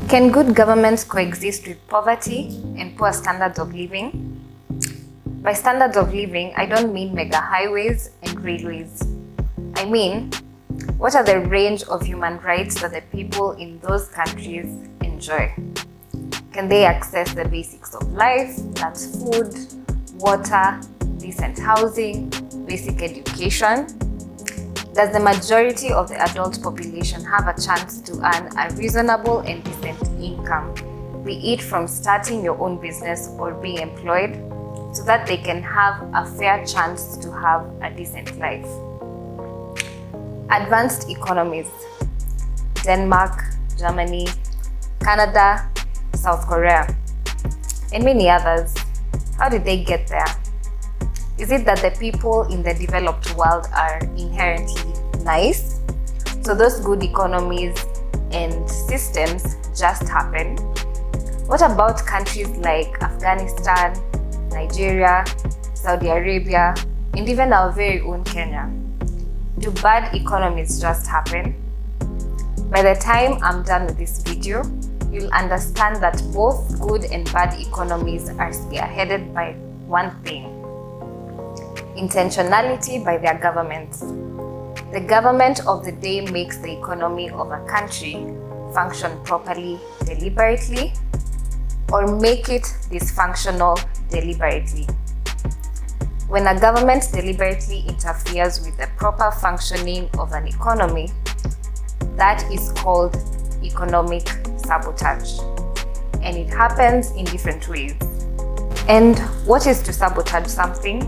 Can good governments coexist with poverty and poor standards of living? By standards of living, I don't mean mega highways and railways. I mean, what are the range of human rights that the people in those countries enjoy? Can they access the basics of life, that's food, water, decent housing, basic education? Does the majority of the adult population have a chance to earn a reasonable and decent income, be it from starting your own business or being employed, so that they can have a fair chance to have a decent life? Advanced economies, Denmark, Germany, Canada, South Korea, and many others. How did they get there? Is it that the people in the developed world are inherently nice, so those good economies and systems just happen? What about countries like Afghanistan, Nigeria, Saudi Arabia, and even our very own Kenya? Do bad economies just happen? By the time I'm done with this video, you'll understand that both good and bad economies are spearheaded by one thing: intentionality by their governments. The government of the day makes the economy of a country function properly deliberately, or make it dysfunctional deliberately. When a government deliberately interferes with the proper functioning of an economy, that is called economic sabotage. And it happens in different ways. And what is to sabotage something?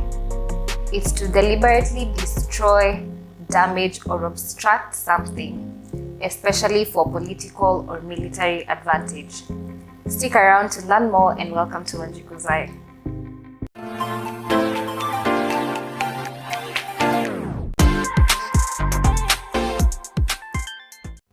It's to deliberately destroy, damage, or obstruct something, especially for political or military advantage. Stick around to learn more, and welcome to Wanjikuseyeke.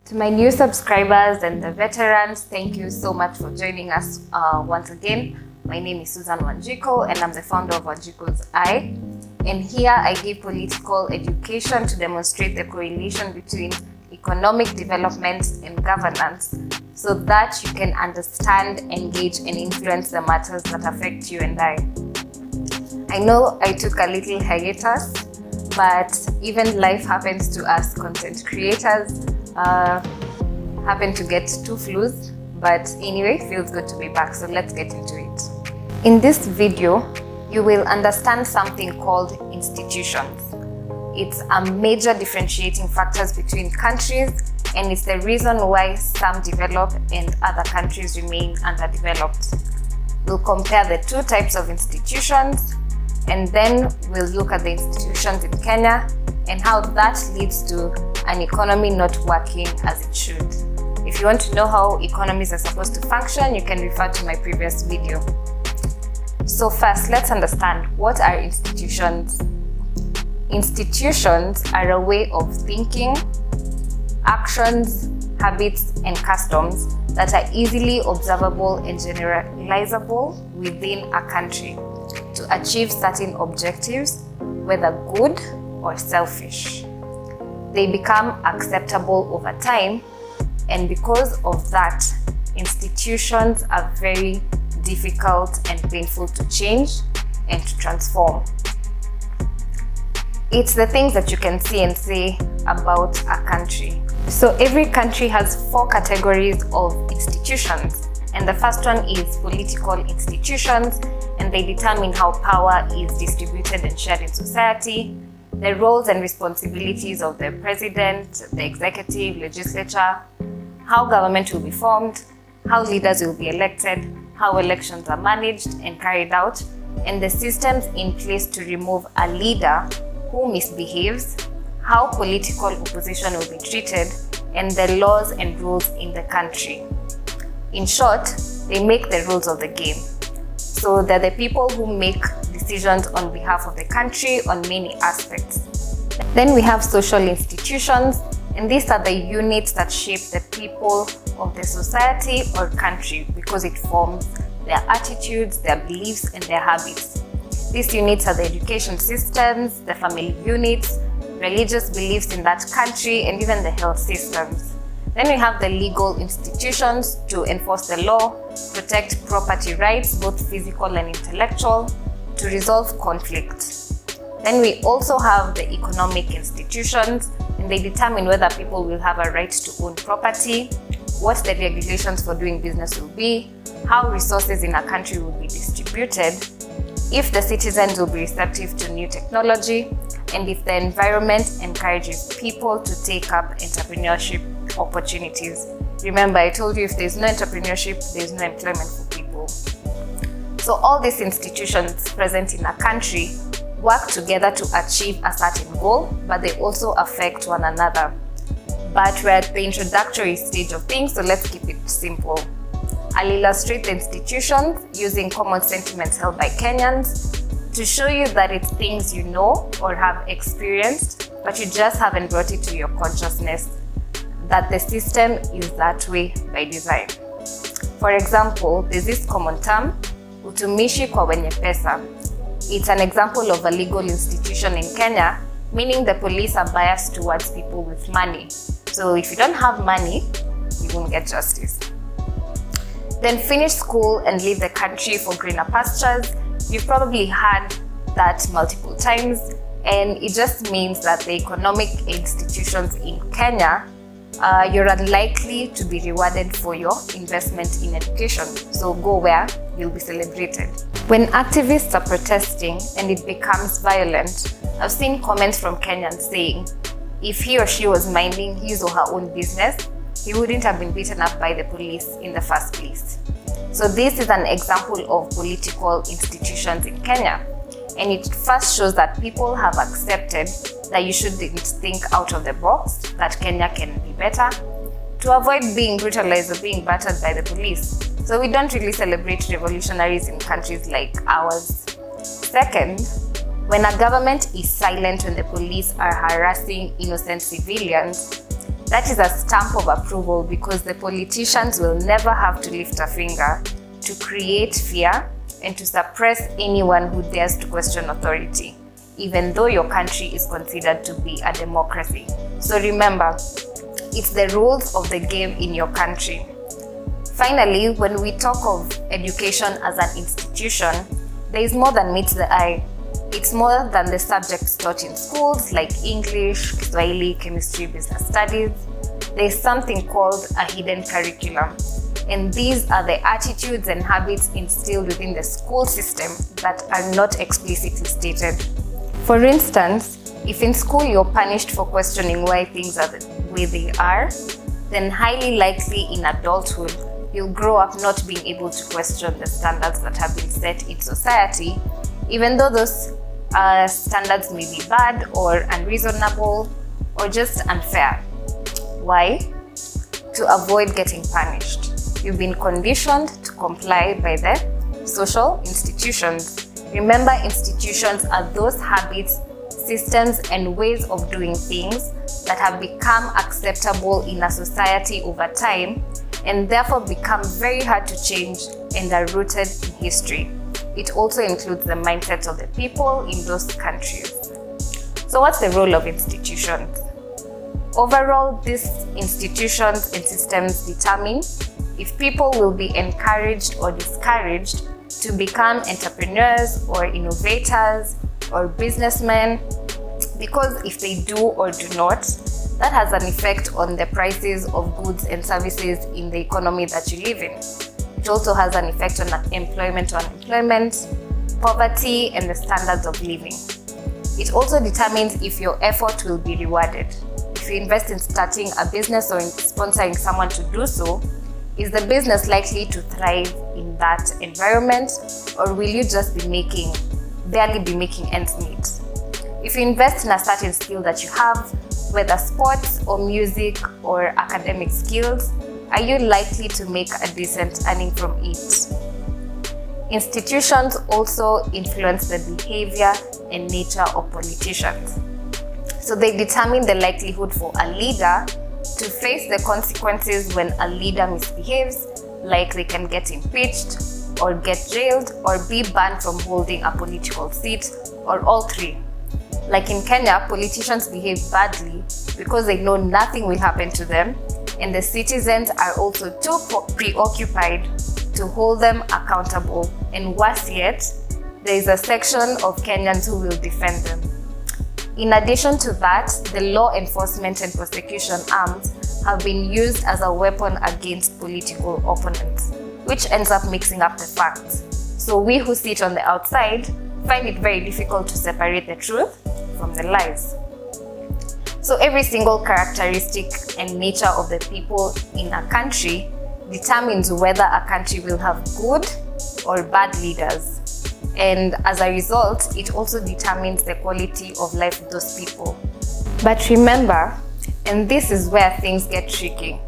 To my new subscribers and the veterans, thank you so much for joining us once again. My name is Susan Wanjiku, and I'm the founder of Wanjikuseyeke. And here I give political education to demonstrate the correlation between economic development and governance, so that you can understand, engage, and influence the matters that affect you and I. I know I took a little hiatus, but even life happens to us content creators. Happen to get 2 flus, but anyway, feels good to be back, so let's get into it. In this video, you will understand something called institutions. It's a major differentiating factors between countries, and it's the reason why some develop and other countries remain underdeveloped. We'll compare the 2 types of institutions, and then we'll look at the institutions in Kenya and how that leads to an economy not working as it should. If you want to know how economies are supposed to function, you can refer to my previous video. So first, let's understand, what are institutions? Institutions are a way of thinking, actions, habits, and customs that are easily observable and generalizable within a country to achieve certain objectives, whether good or selfish. They become acceptable over time, and because of that, institutions are very difficult and painful to change and to transform. It's the things that you can see and say about a country. So every country has 4 categories of institutions, and the first one is political institutions, and they determine how power is distributed and shared in society, the roles and responsibilities of the president, the executive, legislature, how government will be formed, how leaders will be elected, how elections are managed and carried out, and the systems in place to remove a leader who misbehaves, how political opposition will be treated, and the laws and rules in the country. In short, they make the rules of the game. So they're the people who make decisions on behalf of the country on many aspects. Then we have social institutions, and these are the units that shape the people of the society or country because it forms their attitudes, their beliefs, and their habits. These units are the education systems, the family units, religious beliefs in that country, and even the health systems. Then we have the legal institutions to enforce the law, protect property rights, both physical and intellectual, to resolve conflict. Then we also have the economic institutions, and they determine whether people will have a right to own property, what the regulations for doing business will be, how resources in a country will be distributed, if the citizens will be receptive to new technology, and if the environment encourages people to take up entrepreneurship opportunities. Remember, I told you if there's no entrepreneurship, there's no employment for people. So all these institutions present in a country work together to achieve a certain goal, but they also affect one another. But we're at the introductory stage of things, so let's keep it simple. I'll illustrate the institutions using common sentiments held by Kenyans to show you that it's things you know or have experienced, but you just haven't brought it to your consciousness, that the system is that way by design. For example, there's this common term, utumishi kwa wenye pesa. It's an example of a legal institution in Kenya, meaning the police are biased towards people with money. So if you don't have money, you won't get justice. Then finish school and leave the country for greener pastures. You've probably heard that multiple times, and it just means that the economic institutions in Kenya, you're unlikely to be rewarded for your investment in education. So go where you'll be celebrated. When activists are protesting and it becomes violent, I've seen comments from Kenyans saying, if he or she was minding his or her own business, he wouldn't have been beaten up by the police in the first place. So this is an example of political institutions in Kenya. And it first shows that people have accepted that you shouldn't think out of the box, that Kenya can be better, to avoid being brutalized or being battered by the police. So we don't really celebrate revolutionaries in countries like ours. Second, when a government is silent when the police are harassing innocent civilians, that is a stamp of approval because the politicians will never have to lift a finger to create fear and to suppress anyone who dares to question authority, even though your country is considered to be a democracy. So remember, it's the rules of the game in your country. Finally, when we talk of education as an institution, there is more than meets the eye. It's more than the subjects taught in schools like English, Kiswahili, chemistry, business studies. There's something called a hidden curriculum. And these are the attitudes and habits instilled within the school system that are not explicitly stated. For instance, if in school you're punished for questioning why things are the way they are, then highly likely in adulthood, you'll grow up not being able to question the standards that have been set in society, even though those standards may be bad or unreasonable or just unfair. Why? To avoid getting punished. You've been conditioned to comply by the social institutions. Remember, institutions are those habits, systems, and ways of doing things that have become acceptable in a society over time and therefore become very hard to change and are rooted in history. It also includes the mindset of the people in those countries. So what's the role of institutions? Overall, these institutions and systems determine if people will be encouraged or discouraged to become entrepreneurs or innovators or businessmen, because if they do or do not, that has an effect on the prices of goods and services in the economy that you live in. It also has an effect on employment or unemployment, poverty, and the standards of living. It also determines if your effort will be rewarded. If you invest in starting a business or in sponsoring someone to do so, is the business likely to thrive in that environment, or will you just barely be making ends meet? If you invest in a certain skill that you have, whether sports or music or academic skills, are you likely to make a decent earning from it? Institutions also influence the behavior and nature of politicians. So they determine the likelihood for a leader to face the consequences when a leader misbehaves, like they can get impeached or get jailed or be banned from holding a political seat, or all three. Like in Kenya, politicians behave badly because they know nothing will happen to them and the citizens are also too preoccupied to hold them accountable. And worse yet, there is a section of Kenyans who will defend them. In addition to that, the law enforcement and prosecution arms have been used as a weapon against political opponents, which ends up mixing up the facts. So we who sit on the outside find it very difficult to separate the truth from the lies. So every single characteristic and nature of the people in a country determines whether a country will have good or bad leaders. And as a result, it also determines the quality of life of those people. But remember, and this is where things get tricky,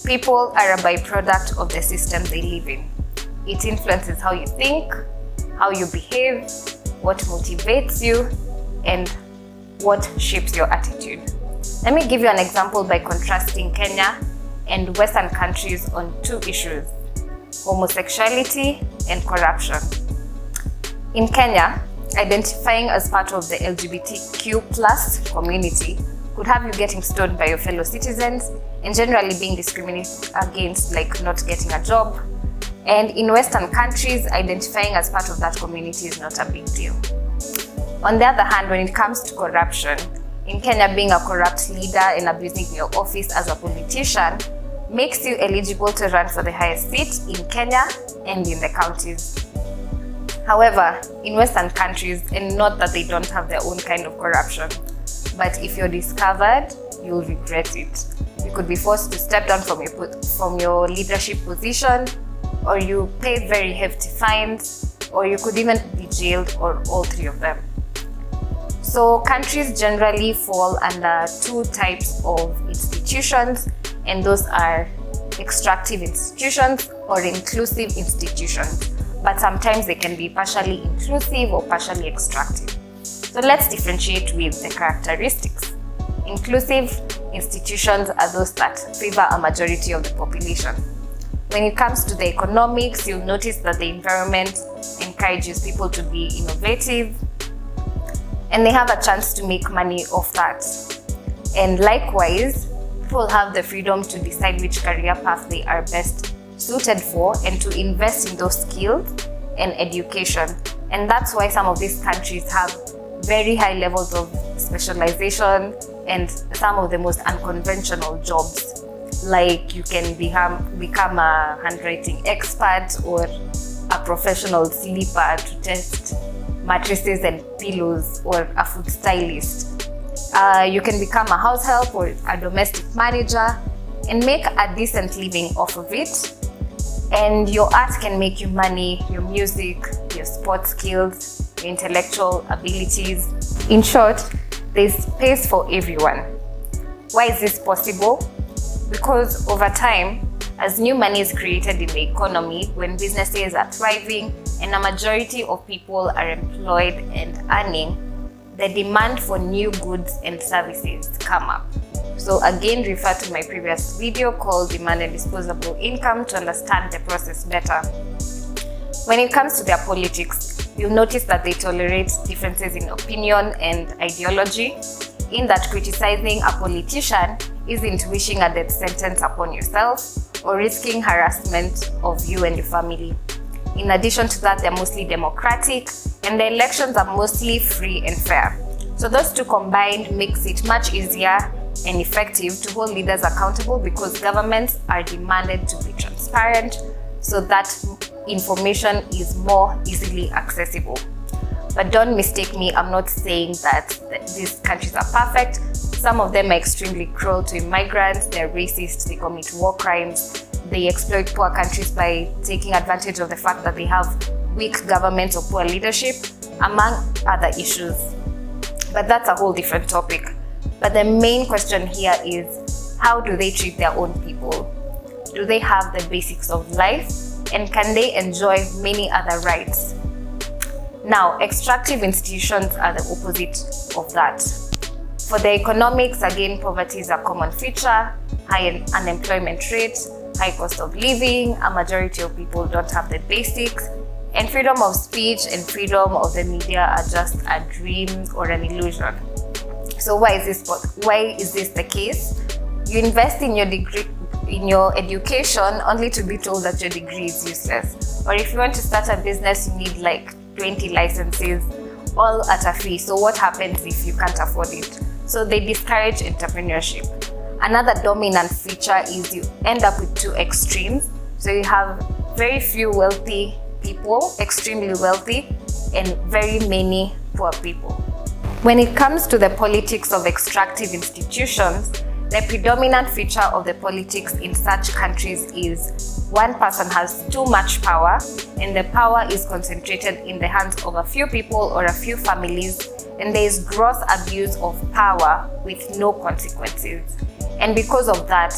people are a byproduct of the system they live in. It influences how you think, how you behave, what motivates you, and what shapes your attitude. Let me give you an example by contrasting Kenya and Western countries on two issues: homosexuality and corruption. In Kenya, identifying as part of the LGBTQ+ community could have you getting stoned by your fellow citizens and generally being discriminated against, like not getting a job. And in Western countries, identifying as part of that community is not a big deal. On the other hand, when it comes to corruption, in Kenya, being a corrupt leader and abusing your office as a politician makes you eligible to run for the highest seat in Kenya and in the counties. However, in Western countries, and not that they don't have their own kind of corruption, but if you're discovered, you'll regret it. You could be forced to step down from your leadership position, or you pay very hefty fines, or you could even be jailed, or all three of them. So countries generally fall under two types of institutions, and those are extractive institutions or inclusive institutions. But sometimes they can be partially inclusive or partially extractive. So let's differentiate with the characteristics. Inclusive institutions are those that favor a majority of the population. When it comes to the economics, you'll notice that the environment encourages people to be innovative, and they have a chance to make money off that. And likewise, people have the freedom to decide which career path they are best suited for and to invest in those skills and education. And that's why some of these countries have very high levels of specialization and some of the most unconventional jobs. Like you can become a handwriting expert or a professional sleeper to test mattresses and pillows, or a food stylist. You can become a house help or a domestic manager and make a decent living off of it. And your art can make you money, your music, your sports skills, your intellectual abilities. In short, there's space for everyone. Why is this possible? Because over time, as new money is created in the economy, when businesses are thriving and a majority of people are employed and earning, the demand for new goods and services come up. So again, refer to my previous video called Demand and Disposable Income to understand the process better. When it comes to their politics, you'll notice that they tolerate differences in opinion and ideology, in that criticizing a politician isn't wishing a death sentence upon yourself or risking harassment of you and your family. In addition to that, they're mostly democratic and the elections are mostly free and fair. So those two combined makes it much easier and effective to hold leaders accountable, because governments are demanded to be transparent so that information is more easily accessible. But don't mistake me, I'm not saying that these countries are perfect. Some of them are extremely cruel to immigrants, they're racist, they commit war crimes, they exploit poor countries by taking advantage of the fact that they have weak governments or poor leadership, among other issues. But that's a whole different topic. But the main question here is, how do they treat their own people? Do they have the basics of life? And can they enjoy many other rights? Now, extractive institutions are the opposite of that. For the economics, again, poverty is a common feature, high unemployment rate, high cost of living, a majority of people don't have the basics, and freedom of speech and freedom of the media are just a dream or an illusion. So why is this the case? You invest in your degree, in your education, only to be told that your degree is useless. Or if you want to start a business, you need like 20 licenses, all at a fee. So what happens if you can't afford it? So they discourage entrepreneurship. Another dominant feature is you end up with two extremes. So you have very few wealthy people, extremely wealthy, and very many poor people. When it comes to the politics of extractive institutions, the predominant feature of the politics in such countries is one person has too much power, and the power is concentrated in the hands of a few people or a few families, and there is gross abuse of power with no consequences. And because of that,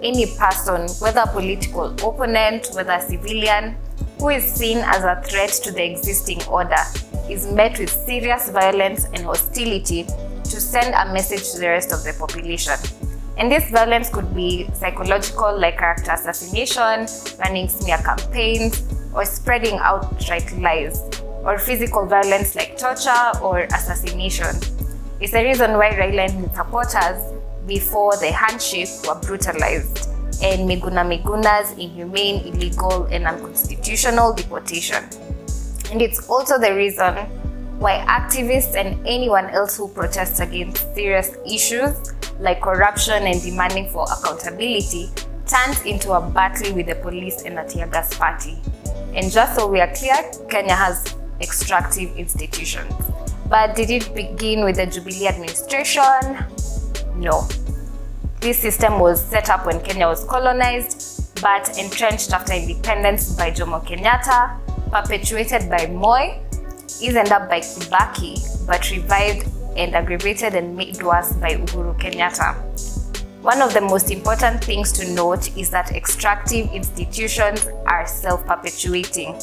any person, whether a political opponent, whether a civilian, who is seen as a threat to the existing order, is met with serious violence and hostility to send a message to the rest of the population. And this violence could be psychological, like character assassination, running smear campaigns, or spreading outright lies, or physical violence like torture or assassination. It's the reason why Raila and his supporters, before the handshake, were brutalized, and Miguna's inhumane, illegal, and unconstitutional deportation. And it's also the reason why activists and anyone else who protests against serious issues like corruption and demanding for accountability turns into a battle with the police and a tear gas party. And just so we are clear, Kenya has extractive institutions. But did it begin with the Jubilee administration? No. This system was set up when Kenya was colonized, but entrenched after independence by Jomo Kenyatta, perpetuated by Moi, eased up by Kibaki, but revived and aggravated and made worse by Uhuru Kenyatta. One of the most important things to note is that extractive institutions are self-perpetuating,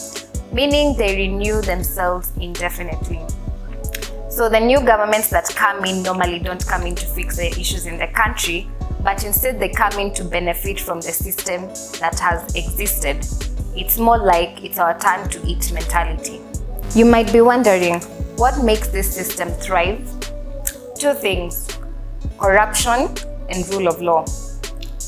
meaning they renew themselves indefinitely. So the new governments that come in normally don't come in to fix the issues in the country, but instead they come in to benefit from the system that has existed. It's more like it's our turn to eat mentality. You might be wondering, what makes this system thrive? Two things: corruption and rule of law.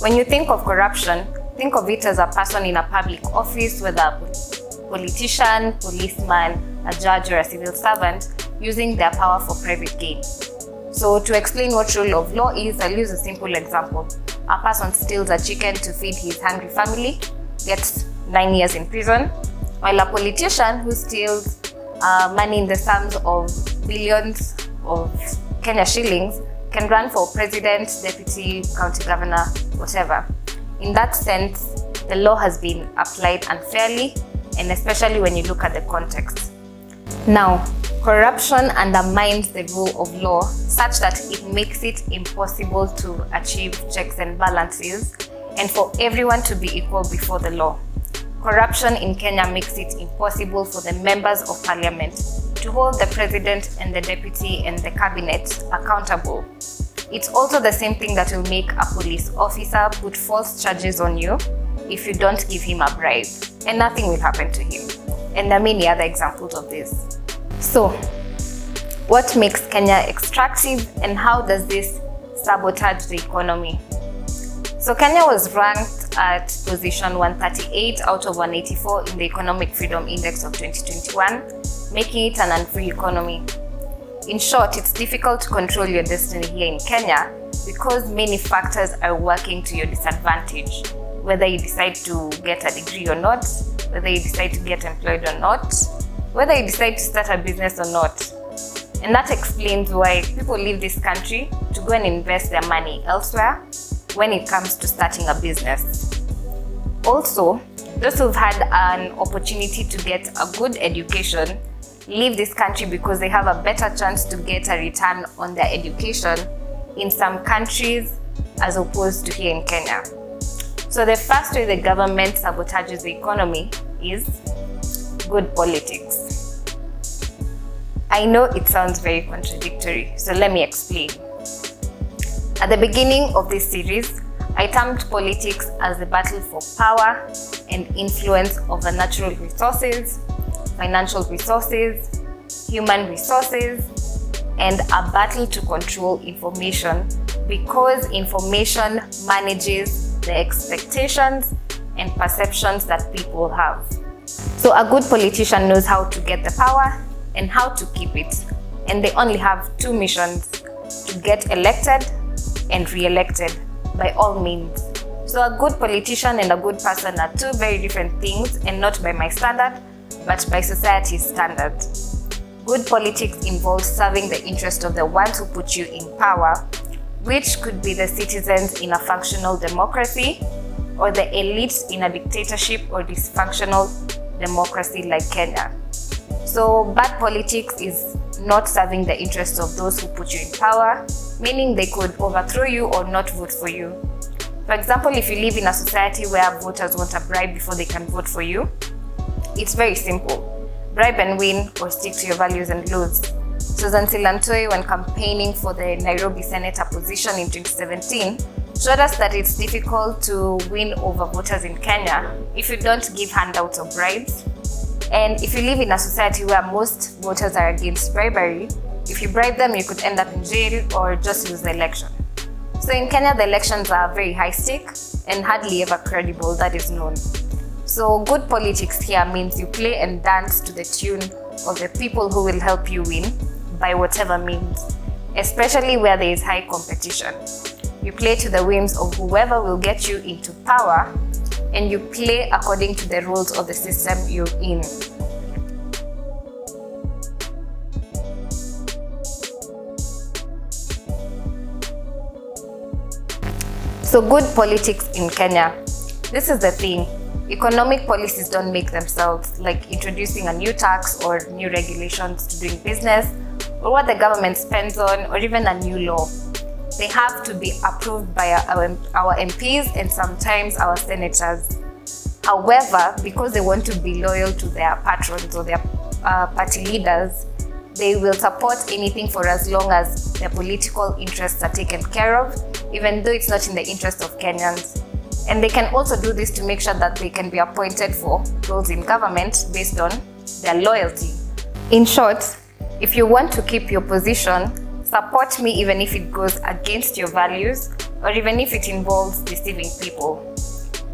When you think of corruption, think of it as a person in a public office, whether a politician, policeman, a judge, or a civil servant, using their power for private gain. So to explain what rule of law is, I'll use a simple example. A person steals a chicken to feed his hungry family, gets 9 years in prison, while a politician who steals money in the sums of billions of Kenya shillings can run for president, deputy, county governor, whatever. In that sense, the law has been applied unfairly, and especially when you look at the context. Now, corruption undermines the rule of law such that it makes it impossible to achieve checks and balances and for everyone to be equal before the law. Corruption in Kenya makes it impossible for the members of parliament to hold the president and the deputy and the cabinet accountable. It's also the same thing that will make a police officer put false charges on you if you don't give him a bribe, and nothing will happen to him. And there are many other examples of this. So, what makes Kenya extractive, and how does this sabotage the economy? So Kenya was ranked at position 138 out of 184 in the Economic Freedom Index of 2021, making it an unfree economy. In short, it's difficult to control your destiny here in Kenya because many factors are working to your disadvantage. Whether you decide to get a degree or not, whether you decide to get employed or not, whether you decide to start a business or not. And that explains why people leave this country to go and invest their money elsewhere when it comes to starting a business. Also, those who've had an opportunity to get a good education leave this country because they have a better chance to get a return on their education in some countries as opposed to here in Kenya. So the first way the government sabotages the economy is good politics. I know it sounds very contradictory, so let me explain. At the beginning of this series, I termed politics as the battle for power and influence over natural resources, financial resources, human resources, and a battle to control information because information manages the expectations and perceptions that people have. So a good politician knows how to get the power and how to keep it. And they only have two missions: to get elected and re-elected by all means. So a good politician and a good person are two very different things, and not by my standard, but by society's standard. Good politics involves serving the interest of the ones who put you in power, which could be the citizens in a functional democracy or the elites in a dictatorship or dysfunctional democracy like Kenya. So bad politics is not serving the interests of those who put you in power, meaning they could overthrow you or not vote for you. For example, if you live in a society where voters want a bribe before they can vote for you, it's very simple: bribe and win, or stick to your values and lose. Susan Silantoi, when campaigning for the Nairobi Senator position in 2017, showed us that it's difficult to win over voters in Kenya if you don't give handouts or bribes. And if you live in a society where most voters are against bribery, if you bribe them, you could end up in jail or just lose the election. So in Kenya, the elections are very high stake and hardly ever credible, that is known. So good politics here means you play and dance to the tune of the people who will help you win by whatever means, especially where there is high competition. You play to the whims of whoever will get you into power, and you play according to the rules of the system you're in. So good politics in Kenya. This is the thing: economic policies don't make themselves, like introducing a new tax or new regulations to doing business, or what the government spends on, or even a new law. They have to be approved by our MPs and sometimes our senators. However, because they want to be loyal to their patrons or their party leaders, they will support anything for as long as their political interests are taken care of, even though it's not in the interest of Kenyans. And they can also do this to make sure that they can be appointed for roles in government based on their loyalty. In short, if you want to keep your position, support me even if it goes against your values or even if it involves deceiving people.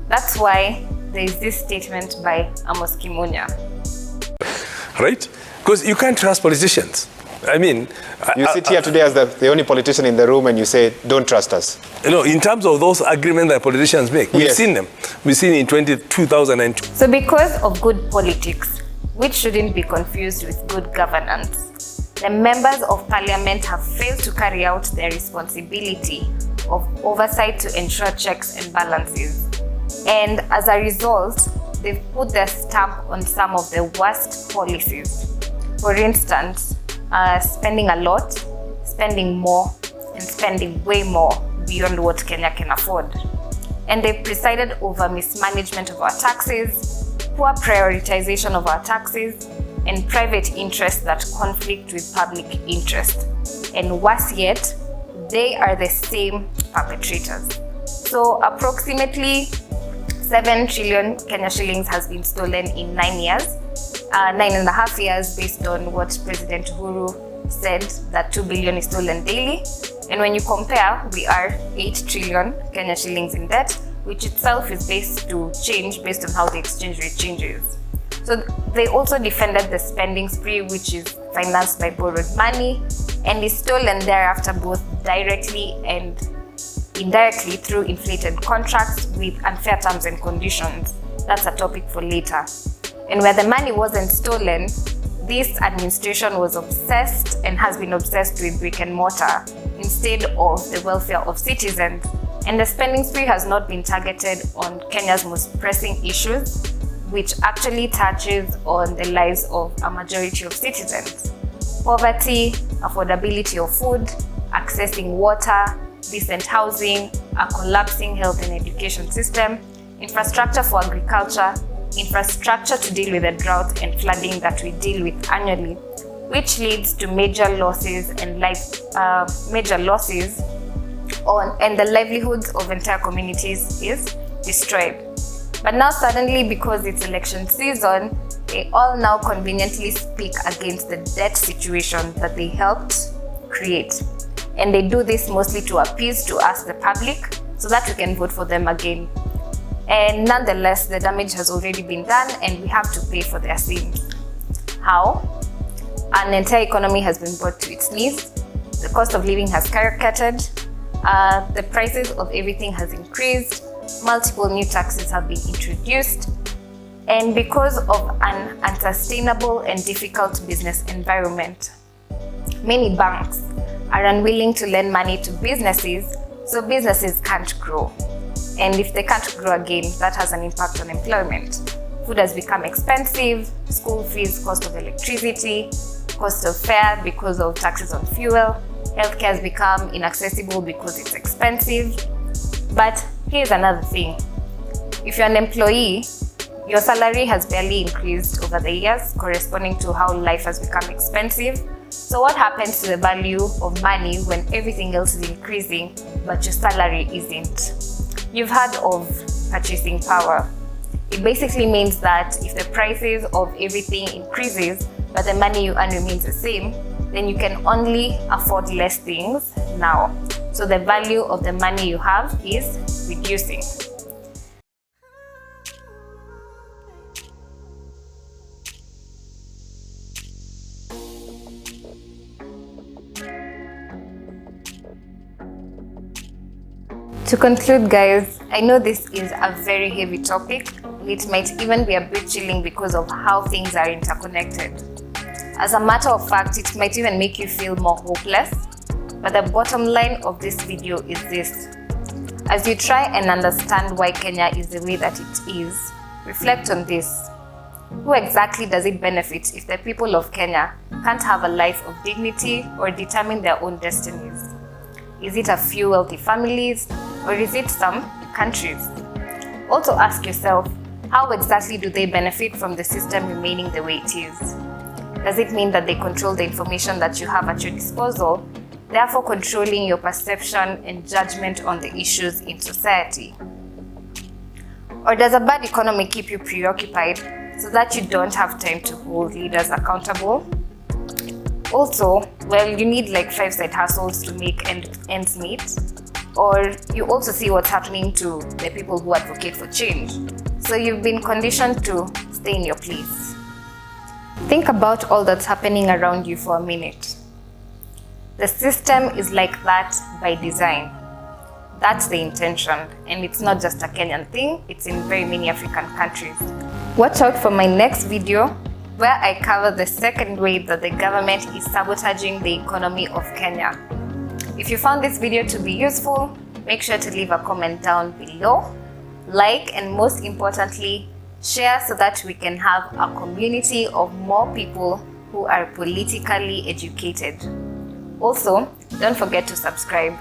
That's why there is this statement by Amos Kimunya. Right? Because you can't trust politicians. I mean, you sit here today as the only politician in the room and you say, don't trust us. In terms of those agreements that politicians make, we've seen them. We've seen in 2002. So because of good politics, which shouldn't be confused with good governance, the members of parliament have failed to carry out their responsibility of oversight to ensure checks and balances. And as a result, they've put their stamp on some of the worst policies. For instance, spending a lot, spending more, and spending way more beyond what Kenya can afford. And they've presided over mismanagement of our taxes, poor prioritization of our taxes, and private interests that conflict with public interest. And worse yet, they are the same perpetrators. So approximately 7 trillion Kenya shillings has been stolen in 9 years, 9.5 years based on what President Uhuru said, that 2 billion is stolen daily. And when you compare, we are 8 trillion Kenya shillings in debt, which itself is based to change based on how the exchange rate changes. So they also defended the spending spree, which is financed by borrowed money and is stolen thereafter both directly and indirectly through inflated contracts with unfair terms and conditions. That's a topic for later. And where the money wasn't stolen, this administration was obsessed and has been obsessed with brick and mortar instead of the welfare of citizens. And the spending spree has not been targeted on Kenya's most pressing issues, which actually touches on the lives of a majority of citizens. Poverty, affordability of food, accessing water, decent housing, a collapsing health and education system, infrastructure for agriculture, infrastructure to deal with the drought and flooding that we deal with annually, which leads to major losses and and the livelihoods of entire communities is destroyed. But now suddenly, because it's election season, they all now conveniently speak against the debt situation that they helped create. And they do this mostly to appease to us, the public, so that we can vote for them again. And nonetheless, the damage has already been done and we have to pay for their sins. How? An entire economy has been brought to its knees. The cost of living has skyrocketed. The prices of everything has increased. Multiple new taxes have been introduced. And because of an unsustainable and difficult business environment, many banks are unwilling to lend money to businesses, so businesses can't grow. And if they can't grow again, that has an impact on employment. Food has become expensive, school fees, cost of electricity, cost of fare because of taxes on fuel. Healthcare has become inaccessible because it's expensive. But here's another thing. If you're an employee, your salary has barely increased over the years, corresponding to how life has become expensive. So what happens to the value of money when everything else is increasing, but your salary isn't? You've heard of purchasing power. It basically means that if the prices of everything increases, but the money you earn remains the same, then you can only afford less things now. So the value of the money you have is reducing. To conclude, guys, I know this is a very heavy topic. It might even be a bit chilling because of how things are interconnected. As a matter of fact, it might even make you feel more hopeless. But the bottom line of this video is this. As you try and understand why Kenya is the way that it is, reflect on this. Who exactly does it benefit if the people of Kenya can't have a life of dignity or determine their own destinies? Is it a few wealthy families, or is it some countries? Also ask yourself, how exactly do they benefit from the system remaining the way it is? Does it mean that they control the information that you have at your disposal, therefore controlling your perception and judgment on the issues in society? Or does a bad economy keep you preoccupied so that you don't have time to hold leaders accountable? Also, well, you need like 5 side hustles to make ends meet. Or you also see what's happening to the people who advocate for change. So you've been conditioned to stay in your place. Think about all that's happening around you for a minute. The system is like that by design. That's the intention, and it's not just a Kenyan thing, it's in very many African countries. Watch out for my next video where I cover the second way that the government is sabotaging the economy of Kenya. If you found this video to be useful, make sure to leave a comment down below, like, and most importantly, share so that we can have a community of more people who are politically educated. Also, don't forget to subscribe.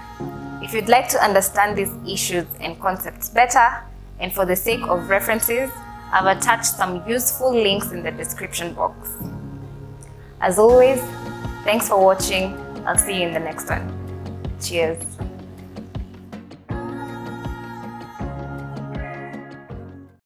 If you'd like to understand these issues and concepts better, and for the sake of references, I've attached some useful links in the description box. As always, thanks for watching. I'll see you in the next one. Cheers.